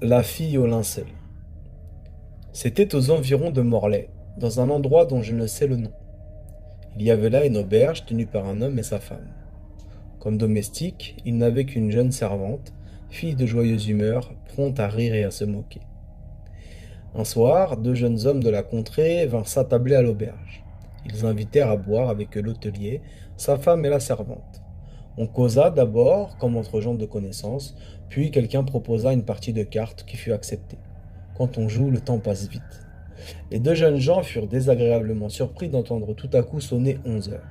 La fille au linceul. C'était aux environs de Morlaix, dans un endroit dont je ne sais le nom. Il y avait là une auberge tenue par un homme et sa femme. Comme domestique, il n'avait qu'une jeune servante, fille de joyeuse humeur, prompte à rire et à se moquer. Un soir, deux jeunes hommes de la contrée vinrent s'attabler à l'auberge. Ils invitèrent à boire avec eux l'hôtelier, sa femme et la servante. On causa d'abord, comme entre gens de connaissance, puis quelqu'un proposa une partie de cartes qui fut acceptée. Quand on joue, le temps passe vite. Les deux jeunes gens furent désagréablement surpris d'entendre tout à coup sonner 11 heures.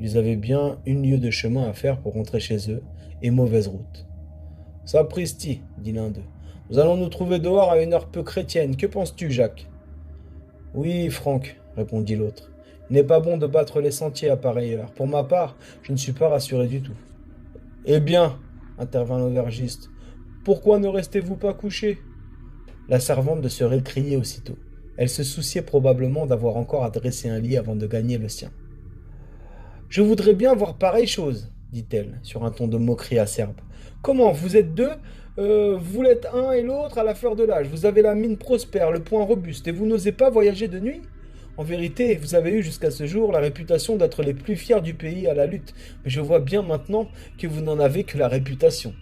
Ils avaient bien une lieue de chemin à faire pour rentrer chez eux, et mauvaise route. Sapristi, dit l'un d'eux. Nous allons nous trouver dehors à une heure peu chrétienne. Que penses-tu, Jacques? Oui, Franck, répondit l'autre. Il n'est pas bon de battre les sentiers à pareille heure. Pour ma part, je ne suis pas rassuré du tout. Eh bien, intervint l'aubergiste, pourquoi ne restez-vous pas couché? La servante de se récriait aussitôt. Elle se souciait probablement d'avoir encore à dresser un lit avant de gagner le sien. Je voudrais bien voir pareille chose, dit-elle, sur un ton de moquerie acerbe. Comment, vous êtes deux? Vous l'êtes un et l'autre à la fleur de l'âge. Vous avez la mine prospère, le poing robuste, et vous n'osez pas voyager de nuit? En vérité, vous avez eu jusqu'à ce jour la réputation d'être les plus fiers du pays à la lutte, mais je vois bien maintenant que vous n'en avez que la réputation.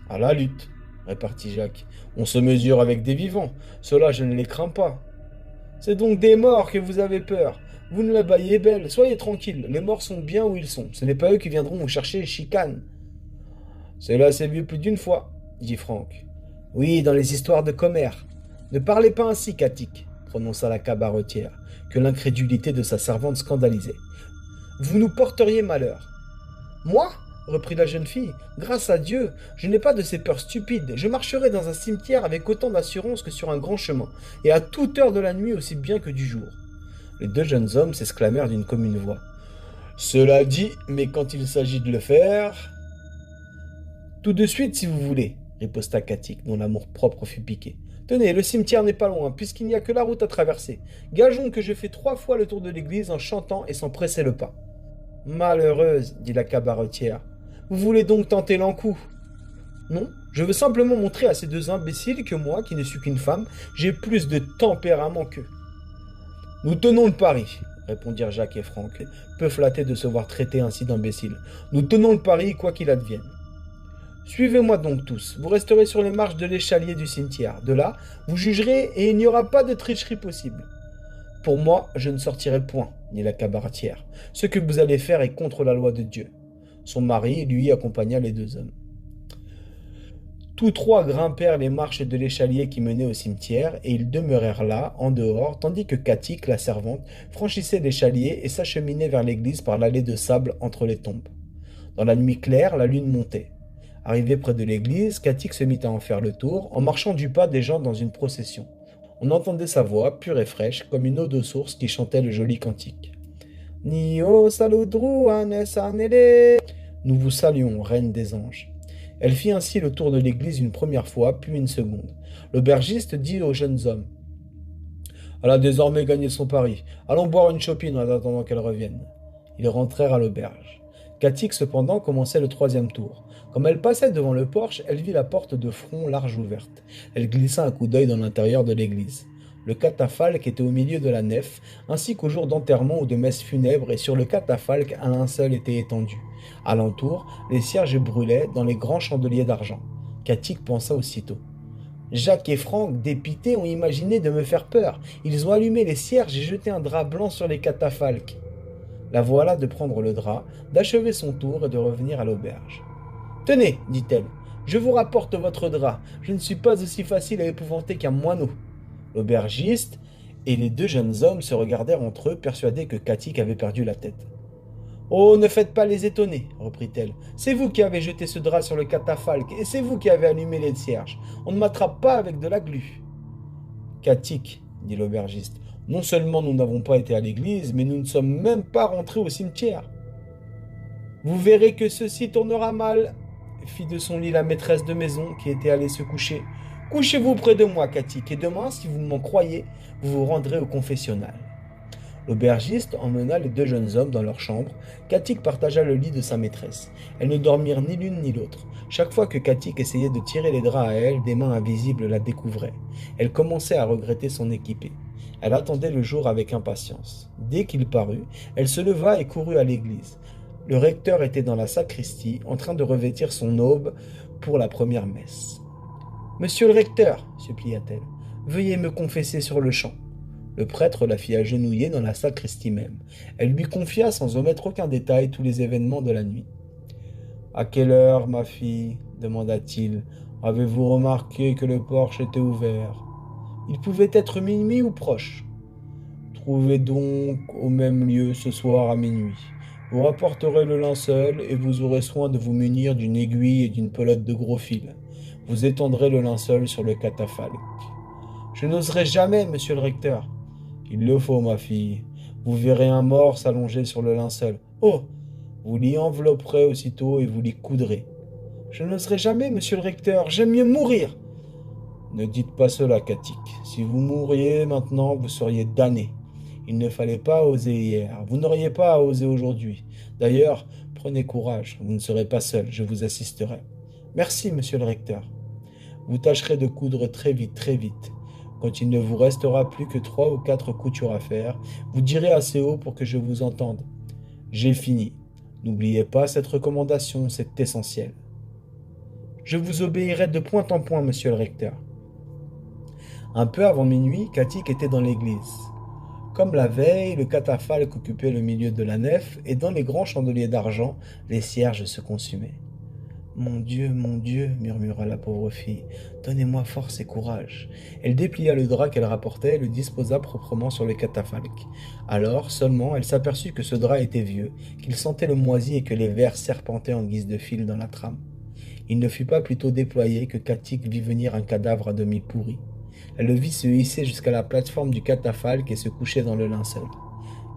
À la lutte, répartit Jacques. On se mesure avec des vivants. Cela, je ne les crains pas. C'est donc des morts que vous avez peur. Vous ne la baillez belle. Soyez tranquille. Les morts sont bien où ils sont. Ce n'est pas eux qui viendront vous chercher chicane. Cela s'est vu plus d'une fois, dit Franck. Oui, dans les histoires de commères. Ne parlez pas ainsi, Katik, prononça la cabaretière, que l'incrédulité de sa servante scandalisait. Vous nous porteriez malheur. Moi? Reprit la jeune fille. Grâce à Dieu, je n'ai pas de ces peurs stupides. Je marcherai dans un cimetière avec autant d'assurance que sur un grand chemin, et à toute heure de la nuit aussi bien que du jour. Les deux jeunes hommes s'exclamèrent d'une commune voix. Cela dit, mais quand il s'agit de le faire... Tout de suite, si vous voulez, riposta Katik, dont l'amour-propre fut piqué. Tenez, le cimetière n'est pas loin, puisqu'il n'y a que la route à traverser. Gageons que je fais 3 fois le tour de l'église en chantant et sans presser le pas. Malheureuse, dit la cabaretière. Vous voulez donc tenter l'encou? Non, je veux simplement montrer à ces deux imbéciles que moi, qui ne suis qu'une femme, j'ai plus de tempérament qu'eux. Nous tenons le pari, répondirent Jacques et Franck, peu flattés de se voir traités ainsi d'imbéciles. Nous tenons le pari, quoi qu'il advienne. Suivez-moi donc tous, vous resterez sur les marches de l'échalier du cimetière. De là, vous jugerez et il n'y aura pas de tricherie possible. Pour moi, je ne sortirai point, dit la cabaretière. Ce que vous allez faire est contre la loi de Dieu. Son mari, lui, accompagna les deux hommes. Tous trois grimpèrent les marches de l'échalier qui menait au cimetière, et ils demeurèrent là, en dehors, tandis que Katik, la servante, franchissait l'échalier et s'acheminait vers l'église par l'allée de sable entre les tombes. Dans la nuit claire, la lune montait. Arrivé près de l'église, Katik se mit à en faire le tour, en marchant du pas des gens dans une procession. On entendait sa voix, pure et fraîche, comme une eau de source qui chantait le joli cantique. Nio saludru anesanele. Nous vous saluons, reine des anges. Elle fit ainsi le tour de l'église une première fois, puis une seconde. L'aubergiste dit aux jeunes hommes. Elle a désormais gagné son pari. Allons boire une chopine en attendant qu'elle revienne. Ils rentrèrent à l'auberge. Katik, cependant, commençait le troisième tour. Comme elle passait devant le porche, elle vit la porte de front large ouverte. Elle glissa un coup d'œil dans l'intérieur de l'église. Le catafalque était au milieu de la nef, ainsi qu'au jour d'enterrement ou de messe funèbre, et sur le catafalque, un linceul était étendu. Alentour, les cierges brûlaient dans les grands chandeliers d'argent. Katik pensa aussitôt. Jacques et Franck, dépités, ont imaginé de me faire peur. Ils ont allumé les cierges et jeté un drap blanc sur les catafalques. La voilà de prendre le drap, d'achever son tour et de revenir à l'auberge. Tenez, dit-elle, je vous rapporte votre drap. Je ne suis pas aussi facile à épouvanter qu'un moineau. L'aubergiste et les deux jeunes hommes se regardèrent entre eux, persuadés que Katik avait perdu la tête. Oh, ne faites pas les étonner, reprit-elle. C'est vous qui avez jeté ce drap sur le catafalque, et c'est vous qui avez allumé les cierges. On ne m'attrape pas avec de la glu. Katik, dit l'aubergiste, non seulement nous n'avons pas été à l'église, mais nous ne sommes même pas rentrés au cimetière. Vous verrez que ceci tournera mal, fit de son lit la maîtresse de maison qui était allée se coucher. Couchez-vous près de moi, Katik, et demain, si vous m'en croyez, vous vous rendrez au confessionnal. L'aubergiste emmena les deux jeunes hommes dans leur chambre. Katik partagea le lit de sa maîtresse. Elles ne dormirent ni l'une ni l'autre. Chaque fois que Katik essayait de tirer les draps à elle, des mains invisibles la découvraient. Elle commençait à regretter son équipée. Elle attendait le jour avec impatience. Dès qu'il parut, elle se leva et courut à l'église. Le recteur était dans la sacristie, en train de revêtir son aube pour la première messe. Monsieur le recteur, supplia-t-elle, veuillez me confesser sur le champ. Le prêtre la fit agenouiller dans la sacristie même. Elle lui confia sans omettre aucun détail tous les événements de la nuit. À quelle heure, ma fille demanda-t-il. Avez-vous remarqué que le porche était ouvert? Il pouvait être minuit ou proche. Trouvez donc au même lieu ce soir à minuit. Vous rapporterez le linceul et vous aurez soin de vous munir d'une aiguille et d'une pelote de gros fil. Vous étendrez le linceul sur le catafalque. Je n'oserai jamais, monsieur le recteur. Il le faut, ma fille. Vous verrez un mort s'allonger sur le linceul. Oh! Vous l'y envelopperez aussitôt et vous l'y coudrez. Je n'oserai jamais, monsieur le recteur. J'aime mieux mourir. Ne dites pas cela, Katik. Si vous mouriez maintenant, vous seriez damné. Il ne fallait pas oser hier. Vous n'auriez pas à oser aujourd'hui. D'ailleurs, prenez courage. Vous ne serez pas seul. Je vous assisterai. Merci, monsieur le recteur. Vous tâcherez de coudre très vite, très vite. Quand il ne vous restera plus que 3 ou 4 coutures à faire, vous direz assez haut pour que je vous entende. J'ai fini. N'oubliez pas cette recommandation, c'est essentiel. Je vous obéirai de point en point, monsieur le recteur. Un peu avant minuit, Katik était dans l'église. Comme la veille, le catafalque occupait le milieu de la nef, et dans les grands chandeliers d'argent, les cierges se consumaient. Mon Dieu, murmura la pauvre fille, donnez-moi force et courage. Elle déplia le drap qu'elle rapportait et le disposa proprement sur le catafalque. Alors, seulement, elle s'aperçut que ce drap était vieux, qu'il sentait le moisi et que les vers serpentaient en guise de fil dans la trame. Il ne fut pas plutôt déployé que Katik vit venir un cadavre à demi pourri. Elle le vit se hisser jusqu'à la plateforme du catafalque et se coucher dans le linceul.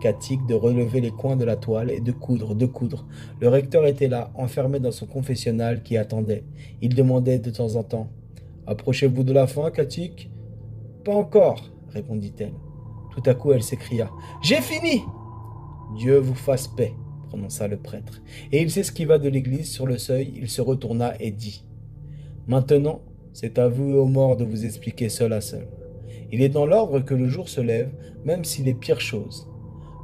Katik de relever les coins de la toile et de coudre, de coudre. Le recteur était là, enfermé dans son confessionnal qui attendait. Il demandait de temps en temps. Approchez-vous de la fin, Katik? Pas encore, répondit-elle. Tout à coup, elle s'écria. J'ai fini! Dieu vous fasse paix, prononça le prêtre. Et il s'esquiva de l'église sur le seuil, il se retourna et dit. Maintenant, c'est à vous et aux morts de vous expliquer seul à seul. Il est dans l'ordre que le jour se lève, même s'il est pire chose.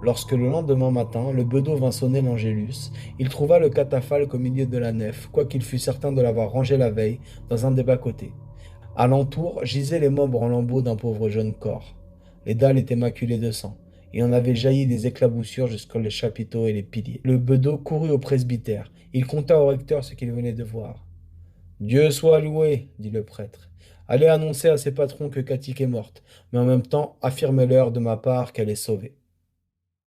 Lorsque le lendemain matin, le bedeau vint sonner l'Angélus, il trouva le catafalque au milieu de la nef, quoiqu'il fût certain de l'avoir rangé la veille, dans un des bas-côtés. Alentour gisaient les membres en lambeaux d'un pauvre jeune corps. Les dalles étaient maculées de sang. Il en avait jailli des éclaboussures jusqu'aux les chapiteaux et les piliers. Le bedeau courut au presbytère. Il conta au recteur ce qu'il venait de voir. Dieu soit loué, dit le prêtre. Allez annoncer à ses patrons que Katik est morte, mais en même temps affirmez-leur de ma part qu'elle est sauvée.